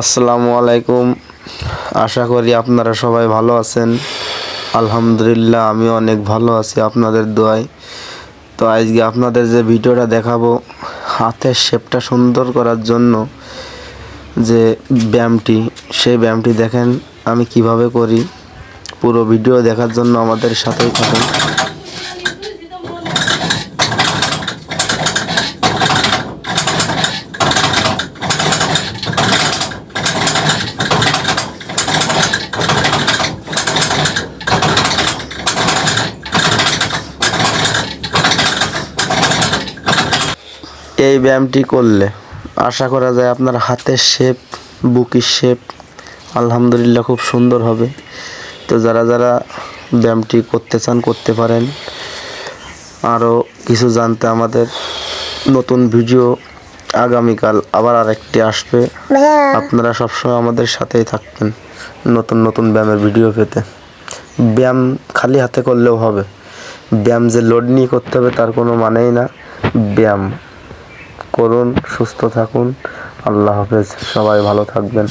আসসালামু আলাইকুম। আশা করি আপনারা সবাই ভালো আছেন। আলহামদুলিল্লাহ আমি অনেক ভালো আছি আপনাদের দোয়ায়। তো আজকে আপনাদের যে ভিডিওটা দেখাবো, হাতের শেপটা সুন্দর করার জন্য যে ব্যায়ামটি, সেই ব্যায়ামটি দেখেন আমি কিভাবে করি। পুরো ভিডিও দেখার জন্য আমাদের সাথেই থাকুন। এই ব্যায়ামটি করলে আশা করা যায় আপনার হাতের শেপ, বুকের শেপ আলহামদুলিল্লাহ খুব সুন্দর হবে। তো যারা যারা ব্যায়ামটি করতে চান করতে পারেন। আরও কিছু জানতে আমাদের নতুন ভিডিও আগামীকাল আবার আরেকটি আসবে। আপনারা সবসময় আমাদের সাথেই থাকবেন নতুন নতুন ব্যায়ামের ভিডিও পেতে। ব্যায়াম খালি হাতে করলেও হবে, ব্যায়াম যে লোড নিয়ে করতে হবে তার কোনো মানেই না। ব্যায়াম করুন, সুস্থ থাকুন। আল্লাহ হাফেজ, সবাই ভালো থাকবেন।